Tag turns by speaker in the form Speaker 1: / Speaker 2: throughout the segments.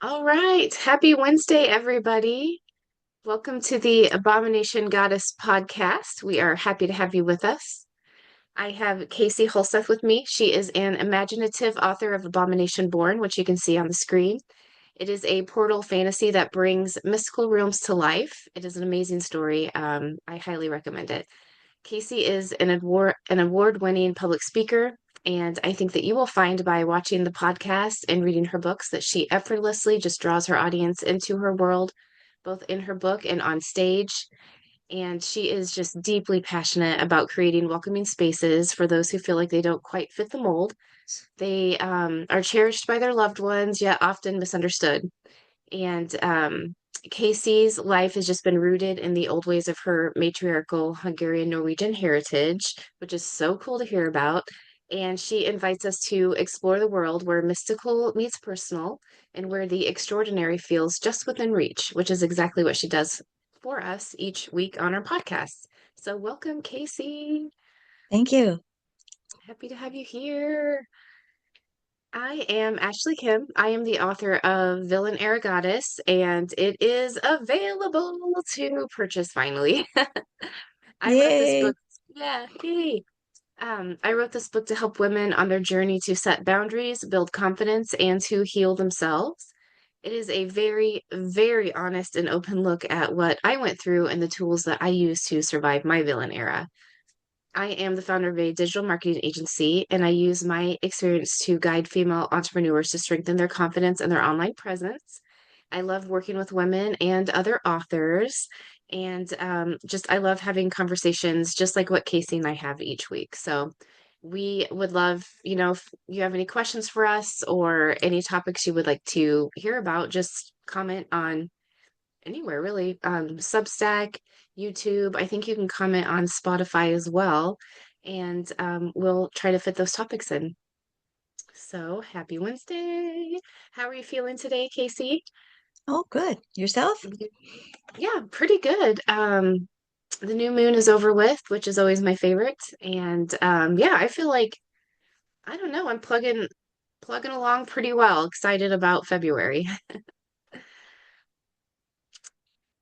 Speaker 1: All right. Happy Wednesday, everybody. Welcome to the Abomination Goddess podcast. We are happy to have you with us. I have Casey Holseth with me. She is an imaginative author of Abomination Born, which you can see on the screen. It is a portal fantasy that brings mystical realms to life. It is an amazing story. I highly recommend it. Casey is an award-winning public speaker, and I think that you will find by watching the podcast and reading her books that she effortlessly just draws her audience into her world, both in her book and on stage. And she is just deeply passionate about creating welcoming spaces for those who feel like they don't quite fit the mold. They are cherished by their loved ones, yet often misunderstood. And Casey's life has just been rooted in the old ways of her matriarchal Hungarian Norwegian heritage, which is so cool to hear about. And she invites us to explore the world where mystical meets personal and where the extraordinary feels just within reach, which is exactly what she does for us each week on our podcast. So, welcome, Casey.
Speaker 2: Thank you.
Speaker 1: Happy to have you here. I am Ashley Kim. I am the author of Villain Goddess, and it is available to purchase finally. I wrote this
Speaker 2: Yay.
Speaker 1: book. Yeah, yay. I wrote this book to help women on their journey to set boundaries, build confidence, and to heal themselves. It is a very, very honest and open look at what I went through and the tools that I used to survive my villain era. I am the founder of a digital marketing agency, and I use my experience to guide female entrepreneurs to strengthen their confidence and their online presence. I love working with women and other authors, and just I love having conversations just like what Casey and I have each week. So we would love, if you have any questions for us or any topics you would like to hear about, just comment on anywhere really. Substack, YouTube. I think you can comment on Spotify as well, and we'll try to fit those topics in. So happy Wednesday. How are you feeling today, Casey?
Speaker 2: Oh, good. Yourself?
Speaker 1: Yeah, pretty good. The new moon is over with, which is always my favorite. And yeah, I feel like I don't know, I'm plugging along pretty well. Excited about February.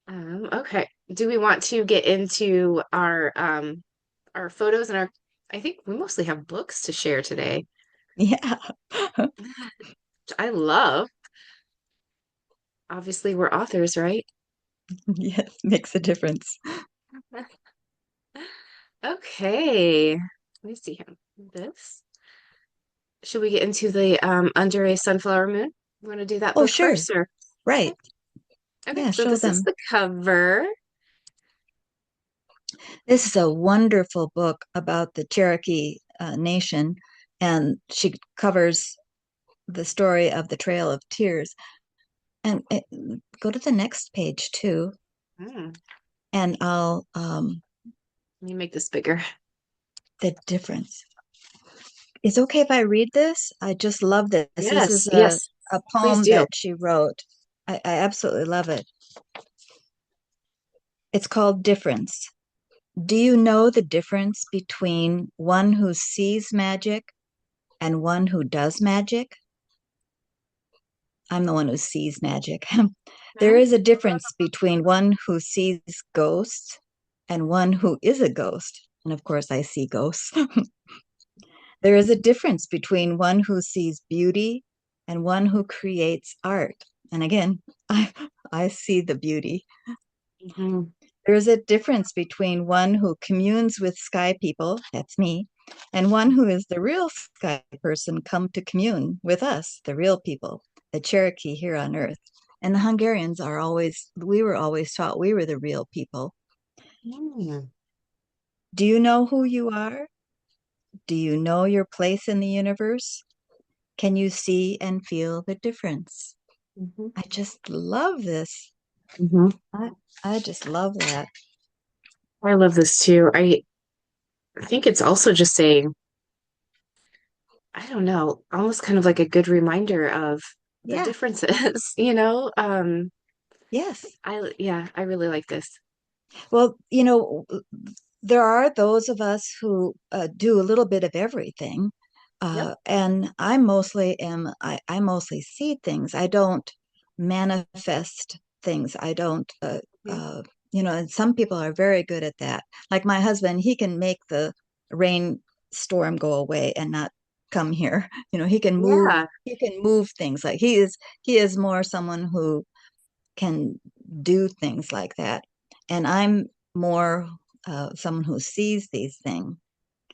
Speaker 1: Okay. Do we want to get into our photos and our I think we mostly have books to share today.
Speaker 2: Yeah.
Speaker 1: Which I love. Obviously, we're authors, right?
Speaker 2: Yes, makes a difference.
Speaker 1: Okay. Let me see here. This. Should we get into the Under a Sunflower Moon? You want to do that
Speaker 2: Oh,
Speaker 1: book
Speaker 2: sure.
Speaker 1: first or okay.
Speaker 2: Right.
Speaker 1: Okay,
Speaker 2: Yeah,
Speaker 1: so
Speaker 2: show
Speaker 1: this is
Speaker 2: them.
Speaker 1: the cover.
Speaker 2: This is a wonderful book about the Cherokee Nation, and she covers the story of the Trail of Tears. And go to the next page too,
Speaker 1: Hmm,
Speaker 2: and I'll
Speaker 1: let me make this bigger.
Speaker 2: the difference. It's okay if I read this? I just love this. This
Speaker 1: Yes,
Speaker 2: is
Speaker 1: yes.
Speaker 2: a
Speaker 1: Please
Speaker 2: poem
Speaker 1: do.
Speaker 2: that she wrote. I absolutely love it. It's called Difference. Do you know the difference between one who sees magic and one who does magic? I'm the one who sees magic. There
Speaker 1: Huh?
Speaker 2: is a difference between one who sees ghosts and one who is a ghost. And of course, I see ghosts. There is a difference between one who sees beauty and one who creates art. And again, I see the beauty.
Speaker 1: Mhm.
Speaker 2: There is a difference between one who communes with sky people, that's me, and one who is the real sky person come to commune with us, the real people, the Cherokee here on earth. And the Hungarians are always, we were always taught we were the real people.
Speaker 1: Mm,
Speaker 2: Do you know who you are? Do you know your place in the universe? Can you see and feel the difference?
Speaker 1: mhm,
Speaker 2: I just love this.
Speaker 1: mhm.
Speaker 2: I, I just love that.
Speaker 1: I love this too. I think it's also just saying, I don't know, almost kind of like a good reminder of the
Speaker 2: Yeah,
Speaker 1: differences,
Speaker 2: yes.
Speaker 1: Yeah, I really like this.
Speaker 2: Well, there are those of us who do a little bit of everything.
Speaker 1: Yep.
Speaker 2: And I mostly see things. I don't. manifest things. I don't,
Speaker 1: Mhm.
Speaker 2: and some people are very good at that. Like my husband, he can make the rainstorm go away and not come here.
Speaker 1: Yeah.
Speaker 2: he can move things. Like he is more someone who can do things like that. And I'm more someone who sees these things.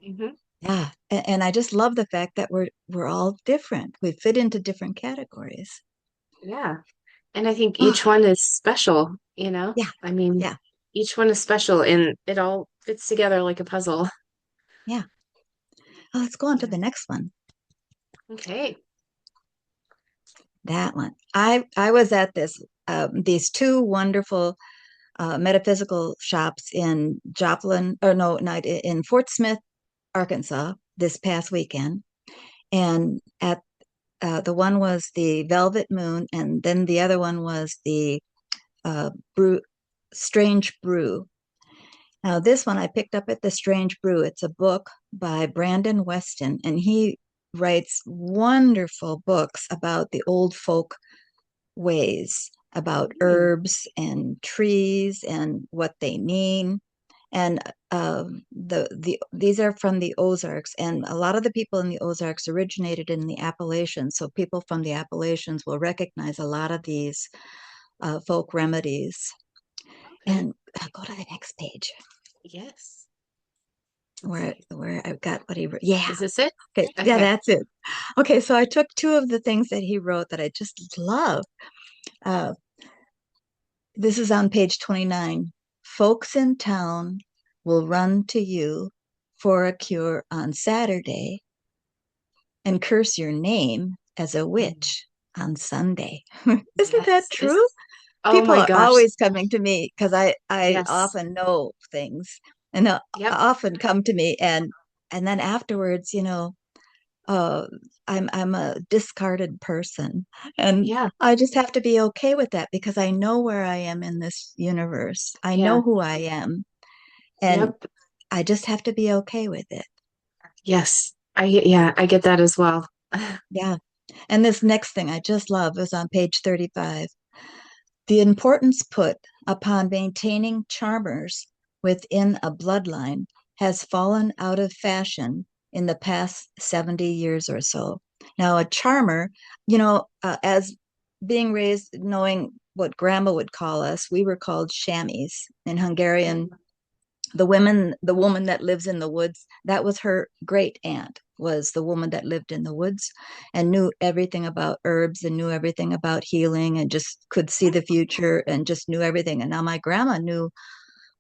Speaker 1: Hmm.
Speaker 2: Yeah, and I just love the fact that we're all different. We fit into different categories.
Speaker 1: Yeah. And I think
Speaker 2: Oh,
Speaker 1: each one is special,
Speaker 2: yeah,
Speaker 1: I mean,
Speaker 2: yeah.
Speaker 1: each one is special and it all fits together like a puzzle.
Speaker 2: Yeah. Oh, let's go on to
Speaker 1: Yeah.
Speaker 2: the next one.
Speaker 1: Okay.
Speaker 2: That one. I was at these two wonderful metaphysical shops in Joplin, or no, not in Fort Smith, Arkansas, this past weekend. And at the one was the Velvet Moon, and then the other one was the Brew Strange Brew. Now, this one I picked up at the Strange Brew. It's a book by Brandon Weston, and he writes wonderful books about the old folk ways, about
Speaker 1: Mm.
Speaker 2: herbs and trees and what they mean. And these are from the Ozarks, and a lot of the people in the Ozarks originated in the Appalachians. So people from the Appalachians will recognize a lot of these folk remedies.
Speaker 1: Okay.
Speaker 2: And go to the next page
Speaker 1: Yes. Let's
Speaker 2: where
Speaker 1: see.
Speaker 2: I've got what he wrote. Yeah.
Speaker 1: Is this it?
Speaker 2: Okay. Yeah,
Speaker 1: Okay.
Speaker 2: that's it. Okay, so I took two of the things that he wrote that I just love. Uh, this is on page 29. Folks in town will run to you for a cure on Saturday and curse your name as a
Speaker 1: Mm.
Speaker 2: witch on Sunday. Isn't that
Speaker 1: Yes.
Speaker 2: true?
Speaker 1: Oh
Speaker 2: People
Speaker 1: my
Speaker 2: are
Speaker 1: gosh.
Speaker 2: always coming to me because I
Speaker 1: Yes.
Speaker 2: often know things, and they'll
Speaker 1: Yep.
Speaker 2: often come to me, and then afterwards, uh, I'm a discarded person, and
Speaker 1: Yeah.
Speaker 2: I just have to be okay with that because I know where I am in this universe. I know
Speaker 1: Yeah.
Speaker 2: who I am, and
Speaker 1: Yep.
Speaker 2: I just have to be okay with it.
Speaker 1: Yes. Yeah, I get that as well.
Speaker 2: Yeah. And this next thing I just love is on page 35. The importance put upon maintaining charmers within a bloodline has fallen out of fashion in the past 70 years or so. Now, a charmer, as being raised knowing what grandma would call us, we were called chamois in Hungarian. The woman that lives in the woods, that was her great aunt, was the woman that lived in the woods and knew everything about herbs and knew everything about healing and just could see the future and just knew everything. And now my grandma knew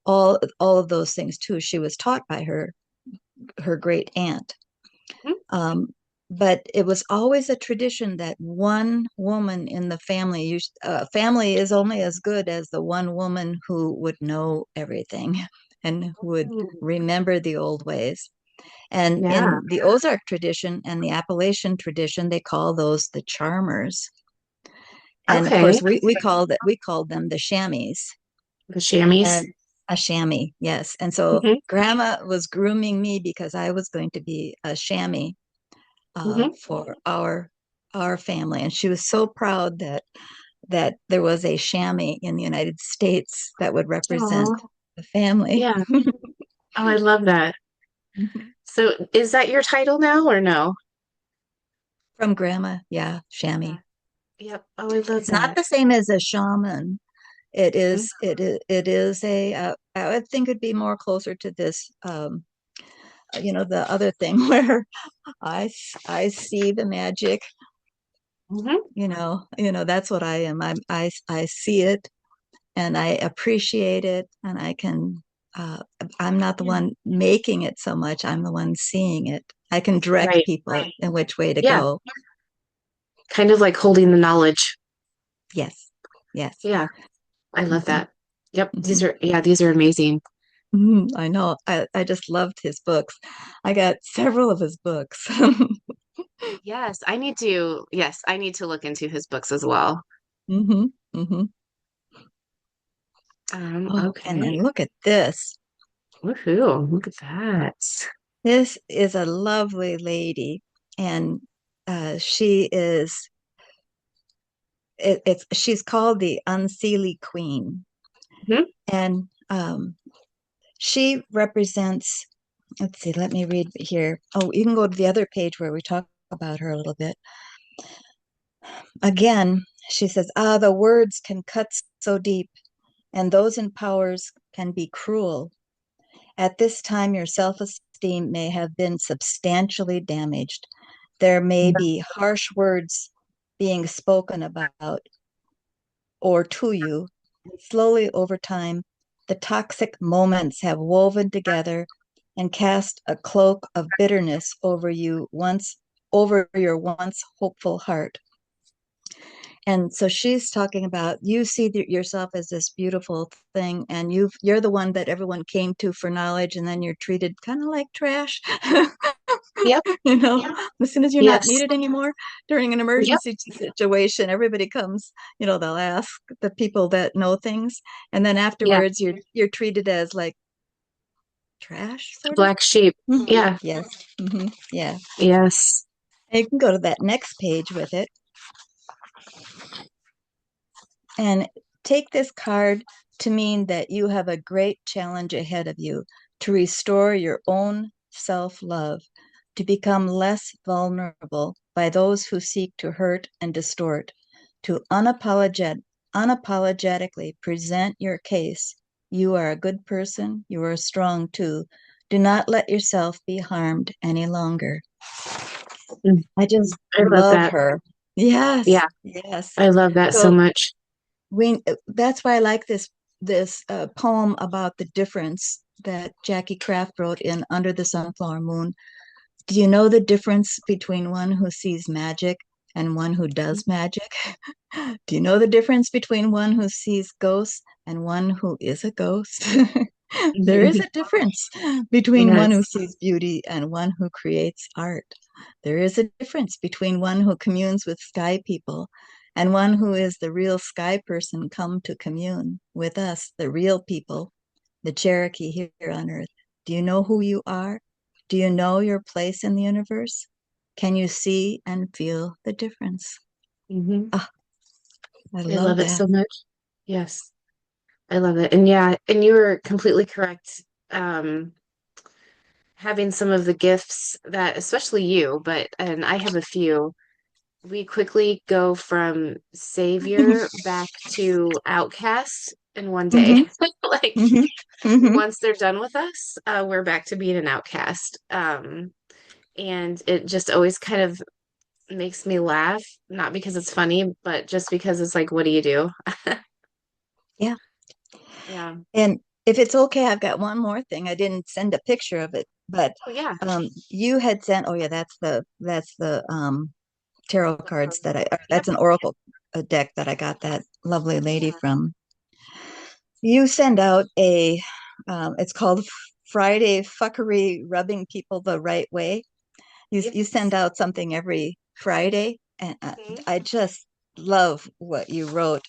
Speaker 2: all of those things too. She was taught by her great aunt.
Speaker 1: Mhm.
Speaker 2: um, but it was always a tradition that one woman in the family, family is only as good as the one woman who would know everything and who would
Speaker 1: Mm.
Speaker 2: remember the old ways. And
Speaker 1: Yeah.
Speaker 2: in the Ozark tradition and the Appalachian tradition, they call those the charmers. And of
Speaker 1: Okay.
Speaker 2: course, we called them the chamois.
Speaker 1: The chamois.
Speaker 2: And a chamois, yes. And so
Speaker 1: Hmm.
Speaker 2: Grandma was grooming me because I was going to be a chamois
Speaker 1: Hmm.
Speaker 2: for our family, and she was so proud that there was a chamois in the United States that would represent
Speaker 1: Oh,
Speaker 2: the family.
Speaker 1: yeah. Oh, I love that. So is that your title now or no?
Speaker 2: From Grandma, yeah, chamois.
Speaker 1: Yeah. Yep. Oh, I love
Speaker 2: It's not
Speaker 1: that.
Speaker 2: the same as a shaman. It
Speaker 1: Mhm.
Speaker 2: is a I would think it'd be more closer to this the other thing where I see the magic.
Speaker 1: Mhm.
Speaker 2: That's what I am. I see it and I appreciate it, and uh, I'm not the
Speaker 1: Yeah.
Speaker 2: one making it so much. I'm the one seeing it. I can direct
Speaker 1: Right.
Speaker 2: people in which way to
Speaker 1: Yeah.
Speaker 2: go.
Speaker 1: Kind of like holding the knowledge.
Speaker 2: Yes, yes.
Speaker 1: Yeah. I love
Speaker 2: Hmm.
Speaker 1: that. Yep.
Speaker 2: Hmm.
Speaker 1: These are amazing.
Speaker 2: I know. I just loved his books. I got several of his books.
Speaker 1: Yes, I need to look into his books as well.
Speaker 2: Hmm. Hmm. Oh, and then
Speaker 1: Okay.
Speaker 2: look at this.
Speaker 1: Woohoo. Look at that.
Speaker 2: This is a lovely lady, and she is it's she's called the Unseelie Queen,
Speaker 1: Mhm.
Speaker 2: and she represents. Let's see. Let me read here. Oh, you can go to the other page where we talk about her a little bit. Again, she says, "Ah, the words can cut so deep, and those in powers can be cruel. At this time, your self-esteem may have been substantially damaged. There may be harsh words being spoken about or to you. And slowly over time, the toxic moments have woven together and cast a cloak of bitterness over your once hopeful heart. And so she's talking about you see yourself as this beautiful thing, and you're the one that everyone came to for knowledge, and then you're treated kind of like trash.
Speaker 1: Yep.
Speaker 2: You know, as soon as you're not
Speaker 1: Yes.
Speaker 2: needed anymore during an
Speaker 1: Yep.
Speaker 2: emergency situation, everybody comes, they'll ask the people that know things, and then
Speaker 1: Yeah.
Speaker 2: afterwards you're treated as like trash,
Speaker 1: The
Speaker 2: sort of.
Speaker 1: black sheep.
Speaker 2: Mhm.
Speaker 1: Yeah.
Speaker 2: Yes. Yeah.
Speaker 1: Yes.
Speaker 2: And you can go to that next page with it and take this card to mean that you have a great challenge ahead of you to restore your own self-love, to become less vulnerable by those who seek to hurt and distort, to unapologetically present your case. You are a good person. You are strong too. Do not let yourself be harmed any longer.
Speaker 1: Mm.
Speaker 2: I just
Speaker 1: I love
Speaker 2: love
Speaker 1: that.
Speaker 2: her. Yes,
Speaker 1: Yeah.
Speaker 2: yes.
Speaker 1: I love that so
Speaker 2: So
Speaker 1: much.
Speaker 2: that's why I like this poem about the difference that Jackie Kraft wrote in Under the Sunflower Moon. Do you know the difference between one who sees magic and one who does magic? Do you know the difference between one who sees ghosts and one who is a ghost? There is a difference between one who
Speaker 1: Yes.
Speaker 2: sees beauty and one who creates art. There is a difference between one who communes with sky people and one who is the real sky person come to commune with us, the real people, the Cherokee here on Earth. Do you know who you are? Do you know your place in the universe? Can you see and feel the difference?
Speaker 1: Hmm.
Speaker 2: Ah, I
Speaker 1: I
Speaker 2: love
Speaker 1: love it
Speaker 2: that.
Speaker 1: so much. Yes. I love it. And yeah, and you were completely correct. Um, Having some of the gifts that, especially you, but, and I have a few, we quickly go from savior back to outcast in one day.
Speaker 2: Hmm.
Speaker 1: Like
Speaker 2: Hmm. Hmm.
Speaker 1: once they're done with us, we're back to being an outcast. And it just always kind of makes me laugh, not because it's funny, but just because it's like, what do you do?
Speaker 2: Yeah.
Speaker 1: Yeah.
Speaker 2: And if it's okay, I've got one more thing. I didn't send a picture of it, but
Speaker 1: Oh yeah.
Speaker 2: you had sent, oh yeah, that's the tarot cards that
Speaker 1: Yep.
Speaker 2: that's an oracle deck that I got that lovely lady from. You send out it's called Friday Fuckery Rubbing People the Right Way. You send
Speaker 1: Yes.
Speaker 2: out something every Friday, and
Speaker 1: Mhm.
Speaker 2: I just love what you wrote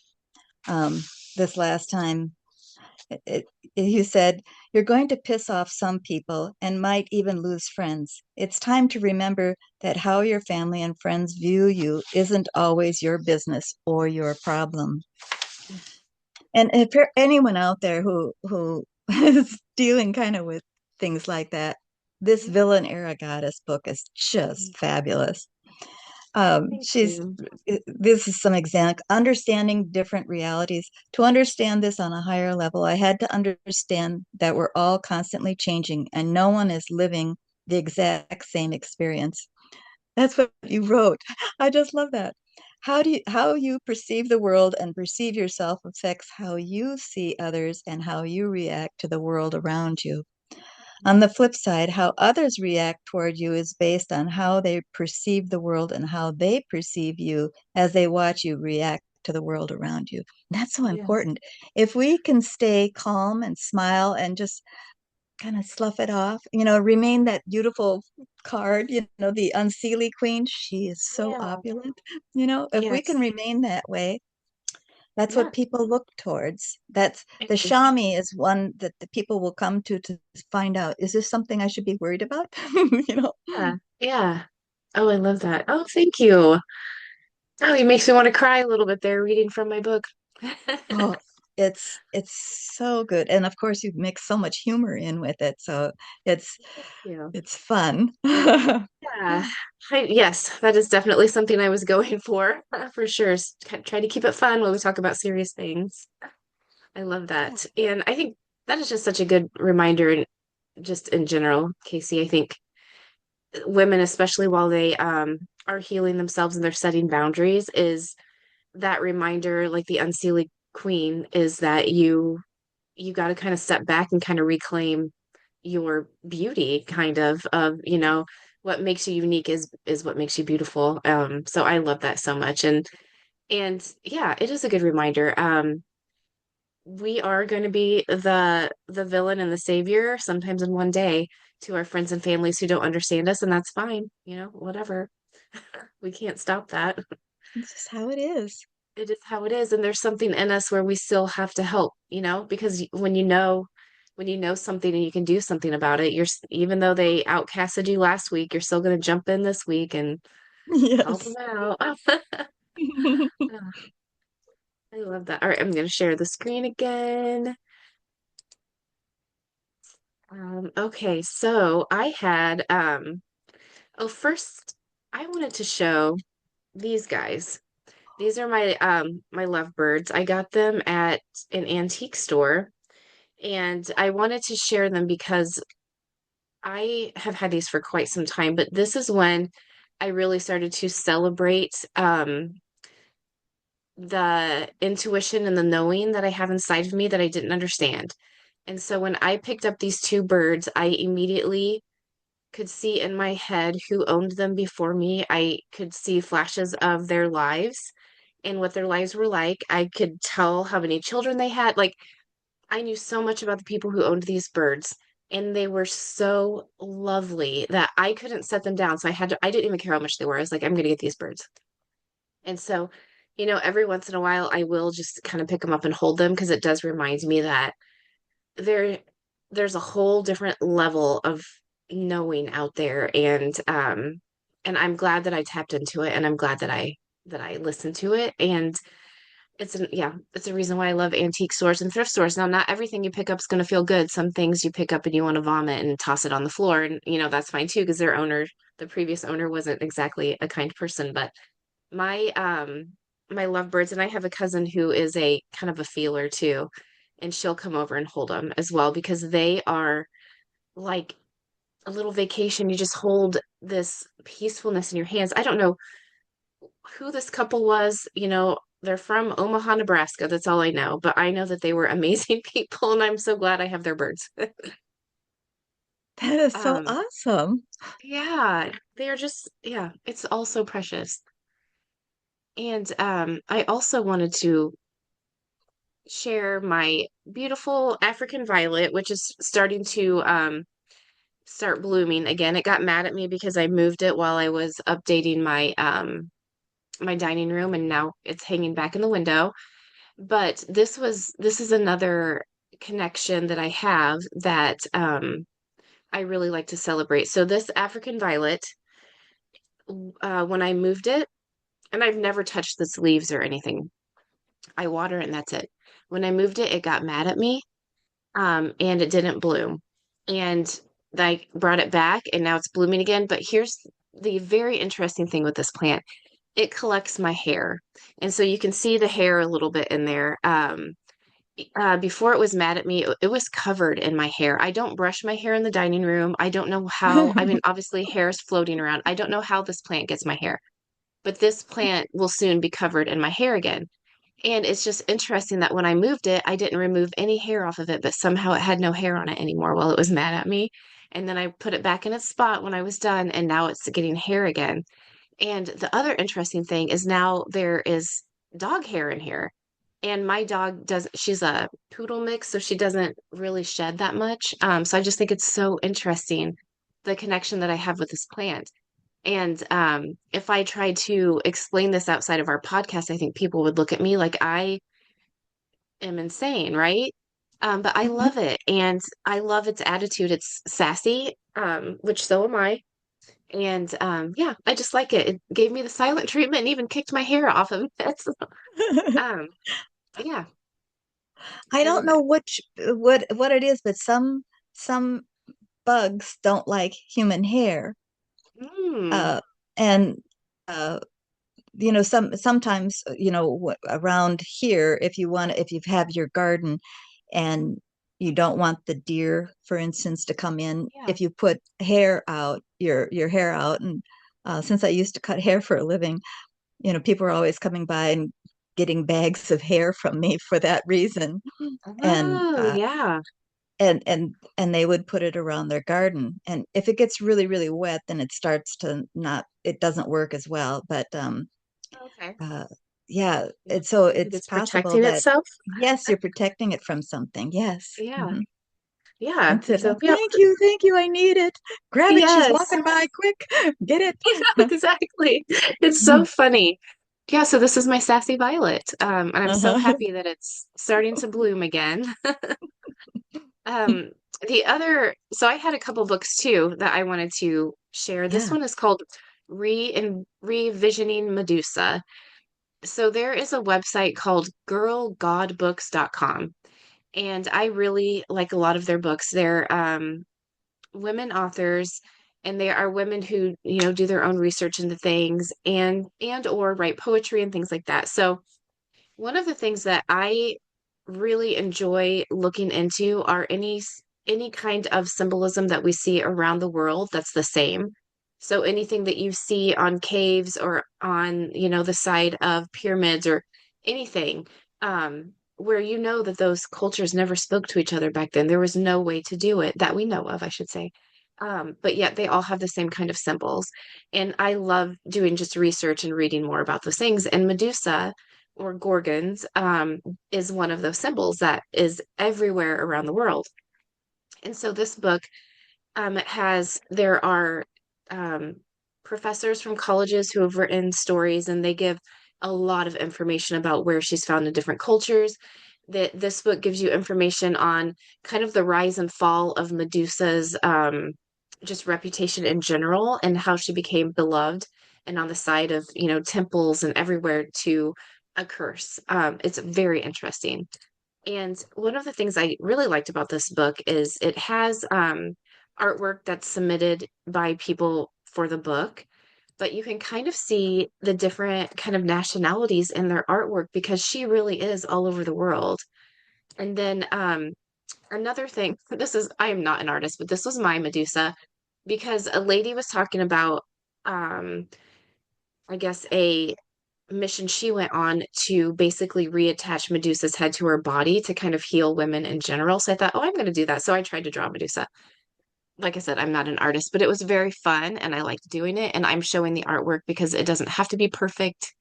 Speaker 2: um, this last time. It, you said, "You're going to piss off some people and might even lose friends. It's time to remember that how your family and friends view you isn't always your business or your problem." And if there anyone out there who is dealing kind of with things like that, this
Speaker 1: Mhm.
Speaker 2: Villain Era Goddess book is
Speaker 1: Mhm.
Speaker 2: just fabulous.
Speaker 1: Thank
Speaker 2: She's
Speaker 1: you.
Speaker 2: This is some example understanding different realities. To understand this on a higher level, I had to understand that we're all constantly changing and no one is living the exact same experience. That's what you wrote. I just love that. How you perceive the world and perceive yourself affects how you see others and how you react to the world around you. On the flip side, how others react toward you is based on how they perceive the world and how they perceive you as they watch you react to the world around you. That's so
Speaker 1: Yes.
Speaker 2: important. If we can stay calm and smile and just kind of slough it off, remain that beautiful card, the Unseelie Queen, she is so
Speaker 1: Yeah.
Speaker 2: opulent. If we can
Speaker 1: Yes.
Speaker 2: remain that way, that's
Speaker 1: Yeah.
Speaker 2: what people look towards. That's
Speaker 1: It
Speaker 2: the
Speaker 1: is.
Speaker 2: Shami is one that the people will come to find out, is this something I should be worried about? you know.
Speaker 1: Yeah. Yeah. Oh, I love that. Oh, thank you. Oh, it makes me want to cry a little bit there reading from my book.
Speaker 2: Oh, it's so good. And of course you mix so much humor in with it, so it's
Speaker 1: Yeah.
Speaker 2: it's fun.
Speaker 1: Yeah. Yes, that is definitely something I was going for sure. Try to keep it fun when we talk about serious things. I love that. And I think that is just such a good reminder, and just in general, Casey. I think women, especially while they are healing themselves and they're setting boundaries, is that reminder, like the Unseelie Queen, is that you got to kind of step back and kind of reclaim your beauty, kind of what makes you unique is what makes you beautiful. So I love that so much. And yeah, it is a good reminder. We are going to be the villain and the savior sometimes in one day to our friends and families who don't understand us, and that's fine, whatever. We can't stop that.
Speaker 2: It's just how it is.
Speaker 1: It is how it is, and there's something in us where we still have to help, because when you know something and you can do something about it, even though they outcasted you last week, you're still going to jump in this week and help them
Speaker 2: Yes.
Speaker 1: out. I love that. All right, I'm going to share the screen again. Okay, so I had first I wanted to show these guys. These are my lovebirds. I got them at an antique store, and I wanted to share them because I have had these for quite some time, but this is when I really started to celebrate the intuition and the knowing that I have inside of me that I didn't understand. And so when I picked up these two birds, I immediately could see in my head who owned them before me. I could see flashes of their lives and what their lives were like. I could tell how many children they had. Like, I knew so much about the people who owned these birds, and they were so lovely that I couldn't set them down. So I didn't even care how much they were. I was like, I'm going to get these birds. And so, every once in a while, I will just kind of pick them up and hold them because it does remind me that there there's a whole different level of knowing out there, and I'm glad that I tapped into it, and I'm glad that I listened to it. And it's a reason why I love antique stores and thrift stores. Now, not everything you pick up is going to feel good. Some things you pick up and you want to vomit and toss it on the floor, and that's fine too because the previous owner wasn't exactly a kind person. But my lovebirds, and I have a cousin who is a kind of a feeler too, and she'll come over and hold them as well because they are like a little vacation. You just hold this peacefulness in your hands. I don't know who this couple was. They're from Omaha, Nebraska. That's all I know, but I know that they were amazing people, and I'm so glad I have their birds.
Speaker 2: That is so
Speaker 1: um
Speaker 2: awesome.
Speaker 1: yeah, they are just, yeah, it's all so precious. And I also wanted to share my beautiful African violet, which is starting to start blooming again. It got mad at me because I moved it while I was updating my dining room, and now it's hanging back in the window. But this is another connection that I have that I really like to celebrate. So this African violet, when I moved it, and I've never touched its leaves or anything. I water it and that's it. When I moved it, it got mad at me, and it didn't bloom. And I brought it back, and now it's blooming again. But here's the very interesting thing with this plant. It collects my hair. And so you can see the hair a little bit in there. Before it was mad at me, it was covered in my hair. I don't brush my hair in the dining room. I don't know how, I mean, obviously hair is floating around. I don't know how this plant gets my hair, but this plant will soon be covered in my hair again. And it's just interesting that when I moved it, I didn't remove any hair off of it, but somehow it had no hair on it anymore while it was mad at me. And then I put it back in its spot when I was done, and now it's getting hair again. And the other interesting thing is now there is dog hair in here. And my dog does, she's a poodle mix, so she doesn't really shed that much. So I just think it's so interesting, the connection that I have with this plant. And if I tried to explain this outside of our podcast, I think people would look at me like I am insane, right? But I love it, and I love its attitude. It's sassy, which so am I. And yeah, I just like it. It gave me the silent treatment and even kicked my hair off of it. So, um, yeah,
Speaker 2: I
Speaker 1: I
Speaker 2: don't
Speaker 1: love
Speaker 2: know
Speaker 1: it.
Speaker 2: what it is, but some bugs don't like human hair.
Speaker 1: Mm,
Speaker 2: Uh, and uh, sometimes around here, if you have your garden and you don't want the deer, for instance, to come in,
Speaker 1: yeah.
Speaker 2: if you put hair out, your hair out, and since I used to cut hair for a living, people are always coming by and getting bags of hair from me for that reason. And
Speaker 1: Oh, yeah.
Speaker 2: and they would put it around their garden. And if it gets really, really wet, then it doesn't work as well. But
Speaker 1: Okay.
Speaker 2: uh yeah,
Speaker 1: Yeah.
Speaker 2: and so
Speaker 1: I think
Speaker 2: it's
Speaker 1: it's
Speaker 2: possible
Speaker 1: protecting
Speaker 2: that
Speaker 1: itself.
Speaker 2: yes, you're protecting it from something. Yes.
Speaker 1: Yeah.
Speaker 2: Hmm.
Speaker 1: Yeah.
Speaker 2: And said,
Speaker 1: So,
Speaker 2: oh,
Speaker 1: yeah.
Speaker 2: thank you, I need it. Grab it, she's
Speaker 1: Yes.
Speaker 2: walking by, quick, get it.
Speaker 1: Exactly. It's so funny. Yeah, so this is my sassy violet. And I'm so
Speaker 2: Uh-huh.
Speaker 1: happy that it's starting to bloom again. Um, the other, so I had a couple books too that I wanted to share. This
Speaker 2: Yeah.
Speaker 1: one is called Revisioning Medusa. So there is a website called girlgodbooks.com, and I really like a lot of their books. They're women authors, and they are women who, do their own research into things and or write poetry and things like that. So one of the things that I really enjoy looking into are any kind of symbolism that we see around the world that's the same. So anything that you see on caves or on, the side of pyramids or anything, where you know that those cultures never spoke to each other back then. There was no way to do it that we know of, I should say. But yet they all have the same kind of symbols. And I love doing just research and reading more about those things. And Medusa or Gorgons is one of those symbols that is everywhere around the world. And so this book there are um, professors from colleges who have written stories, and they give a lot of information about where she's found in different cultures. That this book gives you information on kind of the rise and fall of Medusa's just reputation in general and how she became beloved and on the side of, temples and everywhere to a curse. It's very interesting. And one of the things I really liked about this book is it has artwork that's submitted by people for the book, but you can kind of see the different kind of nationalities in their artwork because she really is all over the world. And then another thing, I am not an artist, but this was my Medusa because a lady was talking about, um, I guess, a mission she went on to basically reattach Medusa's head to her body to kind of heal women in general. So I thought, oh, I'm going to do that. So I tried to draw Medusa. Like I said, I'm not an artist, but it was very fun and I liked doing it. And I'm showing the artwork because it doesn't have to be perfect.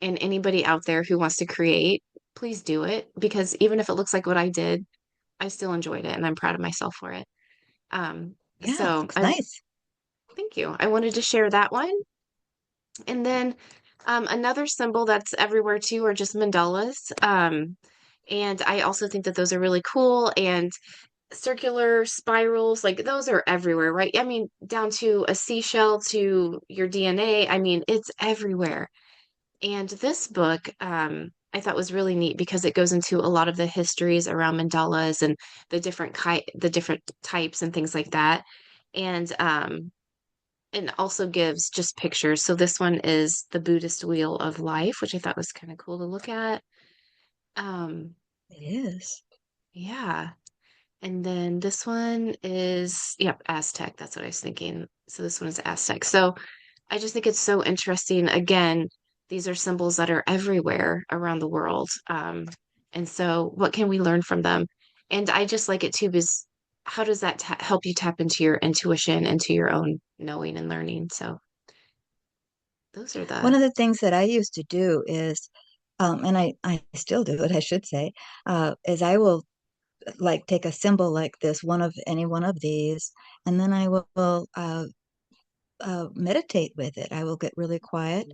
Speaker 1: And anybody out there who wants to create, please do it because even if it looks like what I did, I still enjoyed it and I'm proud of myself for it. Um,
Speaker 2: Yeah,
Speaker 1: so
Speaker 2: looks
Speaker 1: I
Speaker 2: nice.
Speaker 1: thank you. I wanted to share that one. And then another symbol that's everywhere too are just mandalas. And I also think that those are really cool and circular spirals, like those are everywhere, right? I mean, down to a seashell to your DNA. I mean, it's everywhere. And this book, I thought was really neat because it goes into a lot of the histories around mandalas and the different types and things like that. And also gives just pictures. So this one is the Buddhist Wheel of Life, which I thought was kind of cool to look at. Um,
Speaker 2: It is.
Speaker 1: yeah. And then this one is, yep, Aztec. That's what I was thinking. So this one is Aztec. So I just think it's so interesting. Again, these are symbols that are everywhere around the world. And so what can we learn from them? And I just like it too, because how does that help you tap into your intuition, into your own knowing and learning? So those are
Speaker 2: One
Speaker 1: the
Speaker 2: of the things that I used to do is, and I still do it, I should say, is I will like take a symbol like this, any one of these, and then I will meditate with it. I will get really quiet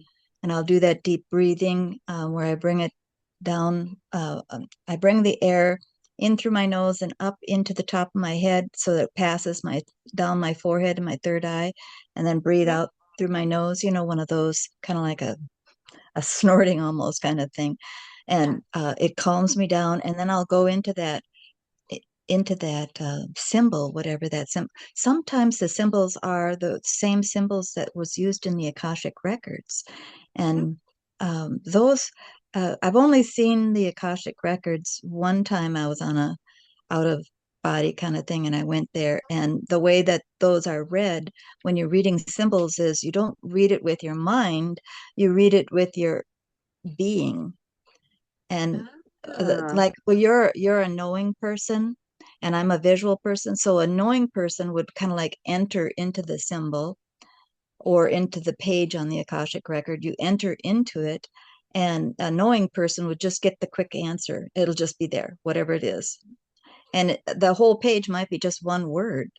Speaker 2: and I'll do that deep breathing where I bring it down. I bring the air in through my nose and up into the top of my head so that it passes my down my forehead and my third eye, and then breathe
Speaker 1: Mhm.
Speaker 2: out through my nose, one of those kind of like a snorting almost kind of thing.
Speaker 1: Yeah.
Speaker 2: And it calms me down. And then I'll go into that symbol, whatever that symbol. Sometimes the symbols are the same symbols that was used in the Akashic records,
Speaker 1: Mhm.
Speaker 2: and those I've only seen the Akashic records one time. I was on a out of body kind of thing, and I went there. And the way that those are read when you're reading symbols is you don't read it with your mind, you read it with your being. And
Speaker 1: Ah,
Speaker 2: like, well, you're a knowing person and I'm a visual person, so a knowing person would kind of like enter into the symbol or into the page on the Akashic record. You enter into it, and a knowing person would just get the quick answer. It'll just be there, whatever it is. And the whole page might be just one word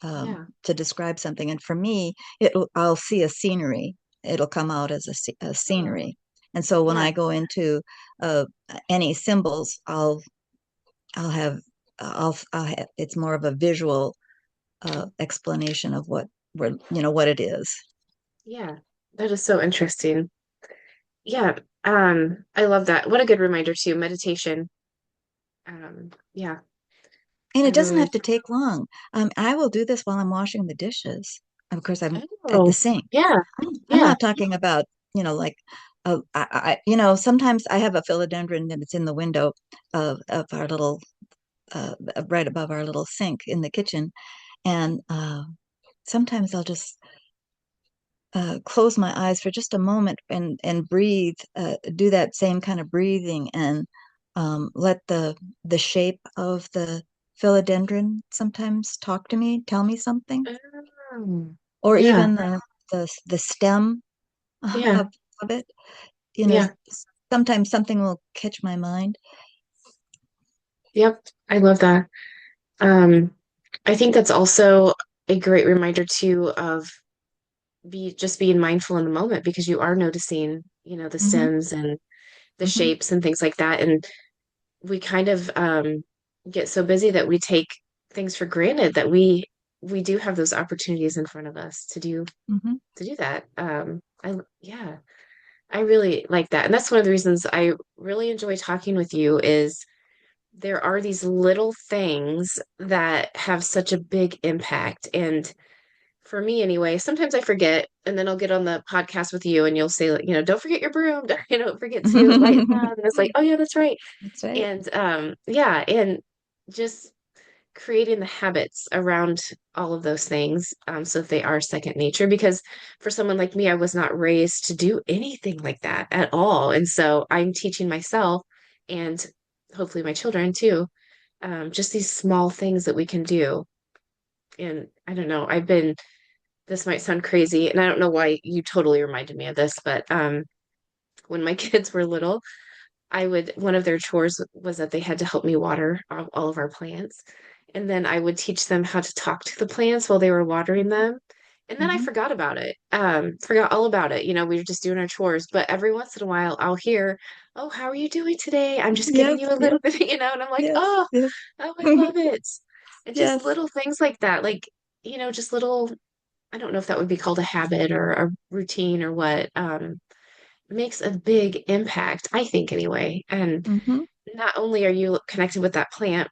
Speaker 1: yeah.
Speaker 2: to describe something. And for me, I'll see a scenery. It'll come out as a
Speaker 1: Oh,
Speaker 2: scenery. And so when
Speaker 1: yeah.
Speaker 2: I go into uh, any symbols, I'll have I'll have it's more of a visual explanation of what it is.
Speaker 1: Yeah. That is so interesting. Yeah. I love that. What a good reminder too. Meditation. Yeah,
Speaker 2: And
Speaker 1: I
Speaker 2: it doesn't
Speaker 1: really
Speaker 2: have to take long. I will do this while I'm washing the dishes. Of course, I'm at the
Speaker 1: Oh,
Speaker 2: sink.
Speaker 1: yeah.
Speaker 2: I'm
Speaker 1: Yeah.
Speaker 2: not talking about, like, sometimes I have a philodendron that it's in the window of our little, right above our little sink in the kitchen. And sometimes I'll just close my eyes for just a moment and breathe, do that same kind of breathing, and let the shape of the philodendron sometimes talk to me, tell me something, or
Speaker 1: Yeah.
Speaker 2: even the stem
Speaker 1: Yeah.
Speaker 2: of it. You know,
Speaker 1: Yeah.
Speaker 2: sometimes something will catch my mind.
Speaker 1: Yep. I love that. Um, I think that's also a great reminder too of be just being mindful in the moment because you are noticing, the
Speaker 2: Hmm.
Speaker 1: stems and the
Speaker 2: Hmm.
Speaker 1: shapes and things like that. And we kind of get so busy that we take things for granted that we do have those opportunities in front of us
Speaker 2: Hmm.
Speaker 1: to do that. Yeah, I really like that. And that's one of the reasons I really enjoy talking with you is there are these little things that have such a big impact. And for me anyway, sometimes I forget, and then I'll get on the podcast with you and you'll say, like, don't forget your broom, don't forget to light the path. And it's like, oh yeah, that's right.
Speaker 2: That's right.
Speaker 1: And yeah, and just creating the habits around all of those things, so that they are second nature. Because for someone like me, I was not raised to do anything like that at all. And so I'm teaching myself and hopefully my children too, just these small things that we can do. And I don't know, this might sound crazy, and I don't know why you totally reminded me of this, but when my kids were little, one of their chores was that they had to help me water all of our plants. And then I would teach them how to talk to the plants while they were watering them. And then I
Speaker 2: Hmm.
Speaker 1: forgot about it, forgot all about it. We were just doing our chores. But every once in a while, I'll hear, oh, how are you doing today? I'm just giving
Speaker 2: Yes,
Speaker 1: you a
Speaker 2: yes,
Speaker 1: little bit, and I'm like,
Speaker 2: yes,
Speaker 1: oh,
Speaker 2: yes.
Speaker 1: oh, I love it. And just
Speaker 2: Yes.
Speaker 1: little things like that, like, just little, I don't know if that would be called a habit or a routine or what, makes a big impact, I think, anyway. And
Speaker 2: Hmm.
Speaker 1: not only are you connected with that plant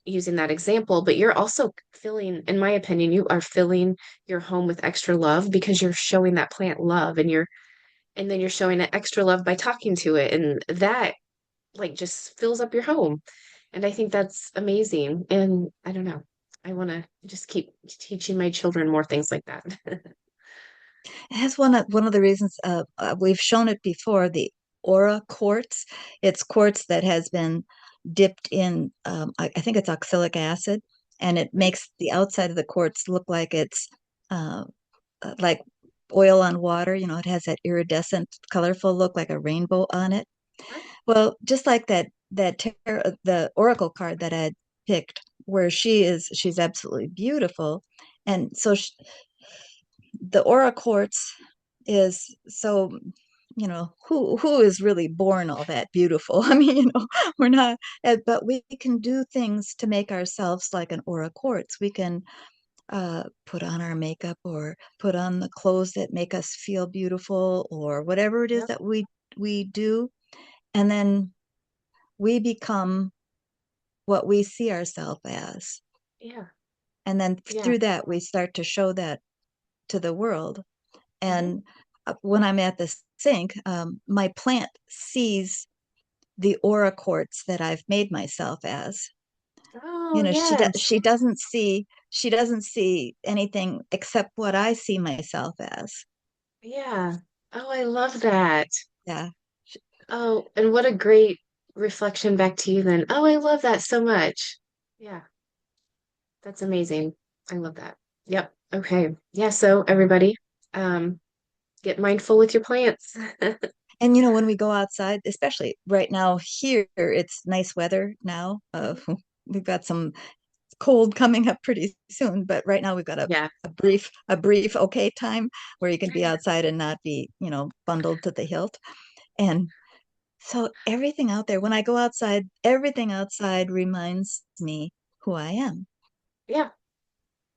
Speaker 1: using that example, but you're also filling, in my opinion, you are filling your home with extra love because you're showing that plant love and then you're showing it extra love by talking to it. And that like just fills up your home. And I think that's amazing. And I don't know. I want to just keep teaching my children more things like that.
Speaker 2: That's one of the reasons we've shown it before, the aura quartz. It's quartz that has been dipped in, I think it's oxalic acid, and it makes the outside of the quartz look like it's uh, like oil on water. It has that iridescent, colorful look like a rainbow on it. Well, just like the oracle card that I had picked, where she's absolutely beautiful. And so the aura quartz is so who is really born all that beautiful? I mean, we're not, but we can do things to make ourselves like an aura quartz. We can put on our makeup or put on the clothes that make us feel beautiful or whatever it is
Speaker 1: Yep.
Speaker 2: that we do, and then we become what we see ourselves as.
Speaker 1: Yeah.
Speaker 2: And then
Speaker 1: Yeah.
Speaker 2: through that, we start to show that to the world.
Speaker 1: Hmm.
Speaker 2: And when I'm at the sink, my plant sees the aura quartz that I've made myself as.
Speaker 1: Oh, yes.
Speaker 2: She doesn't see anything except what I see myself as.
Speaker 1: Yeah. Oh, I love that.
Speaker 2: Yeah.
Speaker 1: Oh, and what a great reflection back to you then. Oh, I love that so much. Yeah, that's amazing. I love that. Yep. Okay. Yeah, so everybody, um, get mindful with your plants.
Speaker 2: And when we go outside, especially right now here, it's nice weather now.
Speaker 1: Mhm.
Speaker 2: We've got some cold coming up pretty soon, but right now we've got a,
Speaker 1: Yeah.
Speaker 2: a brief okay time where you can be outside and not be, bundled to the hilt. And so everything out there, when I go outside, everything outside reminds me who I am.
Speaker 1: Yeah.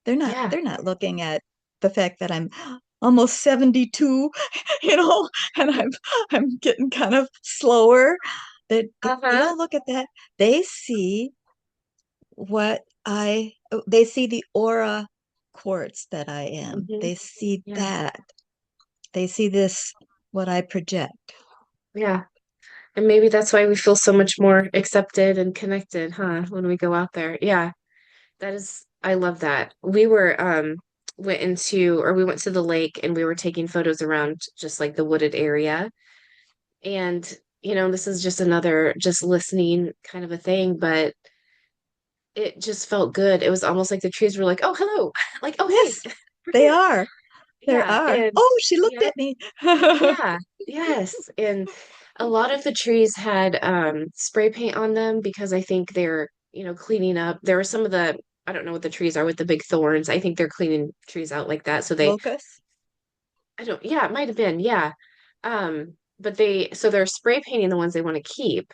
Speaker 2: They're not
Speaker 1: Yeah.
Speaker 2: they're not looking at the fact that I'm almost 72, you know, and I'm getting kind of slower. They
Speaker 1: Uh-huh.
Speaker 2: don't look at that. They see they see the aura quartz that I am.
Speaker 1: Hmm.
Speaker 2: They see
Speaker 1: Yeah.
Speaker 2: that. They see this, what I project.
Speaker 1: Yeah. And maybe that's why we feel so much more accepted and connected, huh, when we go out there. Yeah. That is, I love that. We went to the lake and we were taking photos around just like the wooded area. And, this is just another just listening kind of a thing, but it just felt good. It was almost like the trees were like, oh, hello. Like, oh, hey,
Speaker 2: Yes,
Speaker 1: we're
Speaker 2: they
Speaker 1: here.
Speaker 2: are. There
Speaker 1: Yeah.
Speaker 2: are.
Speaker 1: And
Speaker 2: Oh, she looked
Speaker 1: yeah,
Speaker 2: at me.
Speaker 1: yeah, yes. And a lot of the trees had spray paint on them because I think they're, cleaning up. There were some of the, I don't know what the trees are with the big thorns. I think they're cleaning trees out like that. So
Speaker 2: Locust.
Speaker 1: I don't, yeah, it might have been, yeah. But so they're spray painting the ones they want to keep.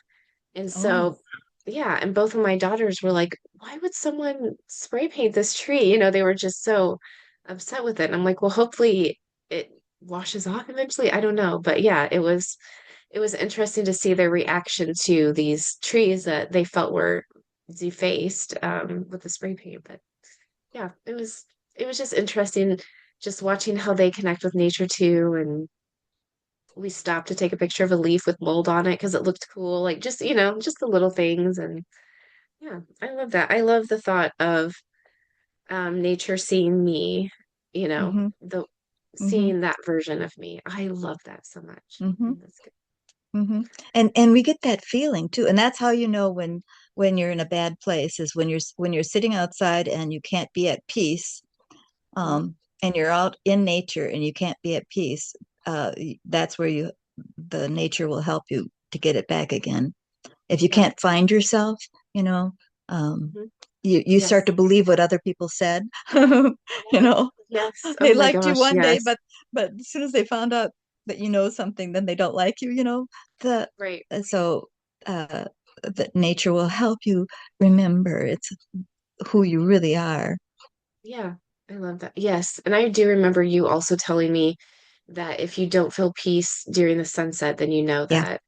Speaker 1: And
Speaker 2: Oh,
Speaker 1: so, yeah, and both of my daughters were like, why would someone spray paint this tree? They were just so upset with it. And I'm like, well, hopefully it washes off eventually. I don't know. But yeah, it was interesting to see their reaction to these trees that they felt were defaced with the spray paint. But yeah, it was just interesting just watching how they connect with nature too. And we stopped to take a picture of a leaf with mold on it because it looked cool. Like just, just the little things. And yeah, I love that. I love the thought of nature seeing me,
Speaker 2: mm-hmm,
Speaker 1: the
Speaker 2: mm-hmm,
Speaker 1: seeing that version of me. I love that so much.
Speaker 2: mm-hmm.
Speaker 1: And that's good.
Speaker 2: Hmm. And we get that feeling too, and that's how you know when you're in a bad place is when you're sitting outside and you can't be at peace,
Speaker 1: Mhm.
Speaker 2: and you're out in nature and you can't be at peace. That's where the nature will help you to get it back again. If you
Speaker 1: Yeah.
Speaker 2: can't find yourself, you know, um,
Speaker 1: Mhm.
Speaker 2: you start
Speaker 1: Yes.
Speaker 2: to believe what other people said. you
Speaker 1: Yes.
Speaker 2: know,
Speaker 1: Yes. Oh
Speaker 2: they
Speaker 1: my
Speaker 2: liked you
Speaker 1: gosh.
Speaker 2: one day,
Speaker 1: Yes.
Speaker 2: but as soon as they found out that you know something, then they don't like you. The
Speaker 1: Right.
Speaker 2: so that nature will help you remember it's who you really are.
Speaker 1: Yeah. I love that. Yes. And I do remember you also telling me that if you don't feel peace during the sunset, then you know
Speaker 2: Yeah.
Speaker 1: that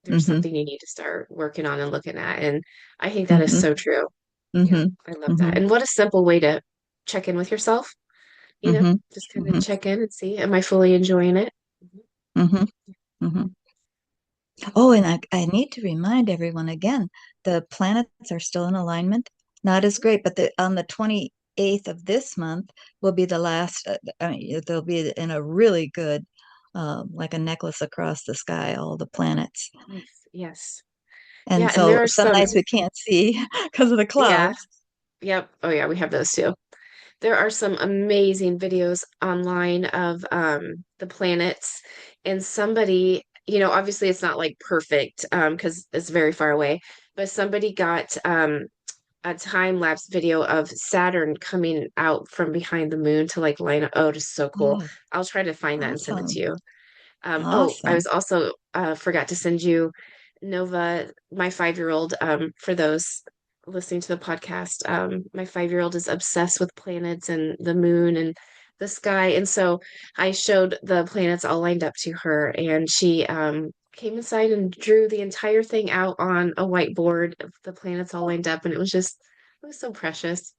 Speaker 1: there's
Speaker 2: Mm-hmm.
Speaker 1: something you need to start working on and looking at. And I think that is
Speaker 2: Mm-hmm.
Speaker 1: so true. Yeah,
Speaker 2: Mm-hmm.
Speaker 1: I love
Speaker 2: Mm-hmm.
Speaker 1: that. And what a simple way to check in with yourself,
Speaker 2: Mm-hmm.
Speaker 1: just kind of
Speaker 2: Mm-hmm.
Speaker 1: check in and see, am I fully enjoying it?
Speaker 2: Mm-hmm. Mm-hmm. Oh, and I need to remind everyone again, the planets are still in alignment. Not as great, but on the 28th of this month will be the last. I mean, they'll be in a really good, like a necklace across the sky, all the planets.
Speaker 1: Nice. Yes.
Speaker 2: And
Speaker 1: Yeah, and
Speaker 2: so
Speaker 1: there are
Speaker 2: some
Speaker 1: some,
Speaker 2: nights we can't see because of the
Speaker 1: yeah,
Speaker 2: clouds.
Speaker 1: yep. Oh yeah, we have those too. There are some amazing videos online of the planets and somebody, obviously it's not like perfect because it's very far away, but somebody got a time lapse video of Saturn coming out from behind the moon to like line up. Oh, just so cool.
Speaker 2: Oh,
Speaker 1: I'll try to find that and send it to
Speaker 2: awesome.
Speaker 1: you. Oh, I was
Speaker 2: Awesome.
Speaker 1: also forgot to send you Nova, my 5-year-old. For those listening to the podcast, my 5-year-old is obsessed with planets and the moon and the sky. And so I showed the planets all lined up to her, and she came inside and drew the entire thing out on a whiteboard of the planets all lined up, and it was so precious.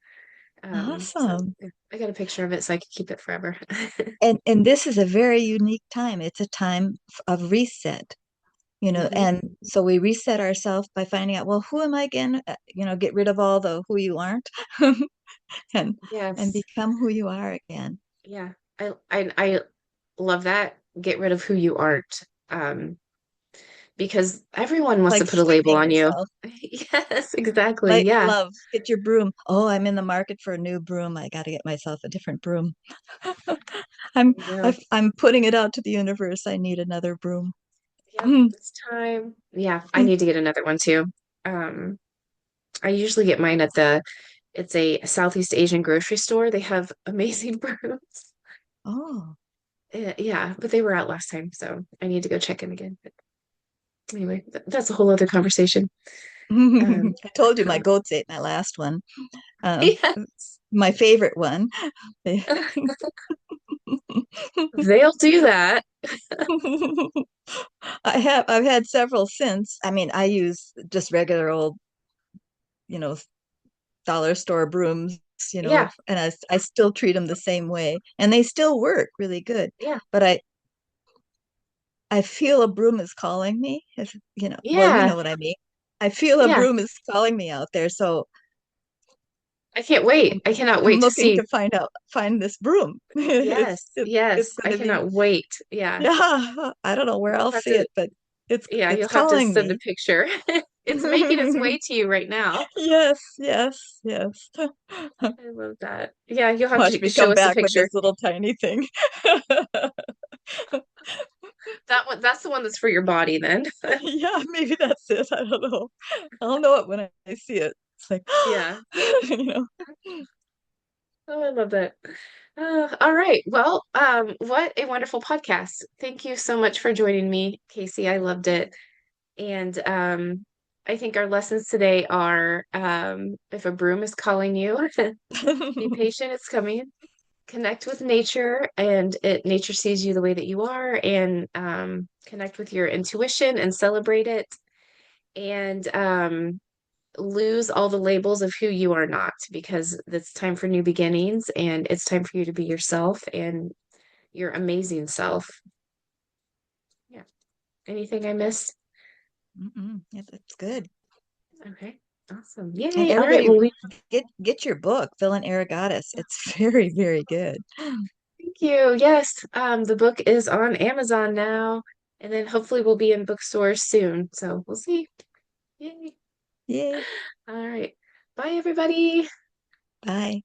Speaker 1: So
Speaker 2: Awesome.
Speaker 1: yeah, I got a picture of it so I could keep it forever.
Speaker 2: And this is a very unique time. It's a time of reset,
Speaker 1: Hmm.
Speaker 2: and so we reset ourselves by finding out, well, who am I again? Get rid of all the who you aren't and and
Speaker 1: Yes.
Speaker 2: become who you are again.
Speaker 1: Yeah. I love that. Get rid of who you aren't. Because everyone wants to
Speaker 2: Like
Speaker 1: put a label
Speaker 2: sweeping
Speaker 1: on you.
Speaker 2: yourself.
Speaker 1: Yes, exactly.
Speaker 2: Light
Speaker 1: Yeah.
Speaker 2: gloves, get your broom. Oh, I'm in the market for a new broom. I got to get myself a different broom.
Speaker 1: There
Speaker 2: I'm
Speaker 1: you go.
Speaker 2: I'm putting it out to the universe. I need another broom.
Speaker 1: Yep, it's time. Yeah, I need to get another one too. Um, I usually get mine at it's a Southeast Asian grocery store. They have amazing brooms.
Speaker 2: Oh,
Speaker 1: Yeah, but they were out last time, so I need to go check in again. But anyway, that's a whole other conversation. Um,
Speaker 2: I told you my goats ate my last one. Um,
Speaker 1: yes,
Speaker 2: my favorite one.
Speaker 1: they'll do that.
Speaker 2: I've had several since. I mean, I use just regular old, you know, dollar store brooms,
Speaker 1: Yeah,
Speaker 2: and I still treat them the same way, and they still work really good.
Speaker 1: yeah,
Speaker 2: But I feel a broom is calling me. If well, you
Speaker 1: yeah,
Speaker 2: know what I mean. I feel a
Speaker 1: yeah.
Speaker 2: broom is calling me out there, so
Speaker 1: I can't wait.
Speaker 2: I'm
Speaker 1: I cannot
Speaker 2: I'm
Speaker 1: wait to
Speaker 2: looking
Speaker 1: see.
Speaker 2: to find this broom.
Speaker 1: Yes,
Speaker 2: It's
Speaker 1: yes. I
Speaker 2: gonna be
Speaker 1: cannot wait. Yeah.
Speaker 2: yeah. I don't know where
Speaker 1: You'll
Speaker 2: I'll
Speaker 1: have
Speaker 2: see
Speaker 1: to,
Speaker 2: it, but it's
Speaker 1: yeah,
Speaker 2: it's
Speaker 1: you'll have to
Speaker 2: calling
Speaker 1: send a
Speaker 2: me.
Speaker 1: picture. It's making its way to you right now.
Speaker 2: Yes, yes, yes.
Speaker 1: I love that. Yeah, you'll have
Speaker 2: Watch
Speaker 1: to
Speaker 2: me
Speaker 1: show
Speaker 2: come
Speaker 1: us a
Speaker 2: back with
Speaker 1: picture.
Speaker 2: this little tiny thing.
Speaker 1: That's the one that's for your body then.
Speaker 2: Yeah, maybe that's it. I don't know. I'll know it when I see it. It's like,
Speaker 1: Yeah.
Speaker 2: you know.
Speaker 1: Oh, I love that. All right. Well, what a wonderful podcast. Thank you so much for joining me, Casey. I loved it. And I think our lessons today are if a broom is calling you, be patient, it's coming. Connect with nature, and nature sees you the way that you are, and connect with your intuition and celebrate it, and lose all the labels of who you are not, because it's time for new beginnings, and it's time for you to be yourself and your amazing self. Yeah. Anything I missed?
Speaker 2: Yeah, that's good.
Speaker 1: Okay. Awesome.
Speaker 2: And
Speaker 1: Yay. All right.
Speaker 2: everybody
Speaker 1: Well, we
Speaker 2: get your book, Villain Arrogatus. It's very, very good.
Speaker 1: thank you. Yes. The book is on Amazon now, and then hopefully we'll be in bookstores soon. So we'll see. Yay.
Speaker 2: Yay.
Speaker 1: All right. Bye, everybody.
Speaker 2: Bye.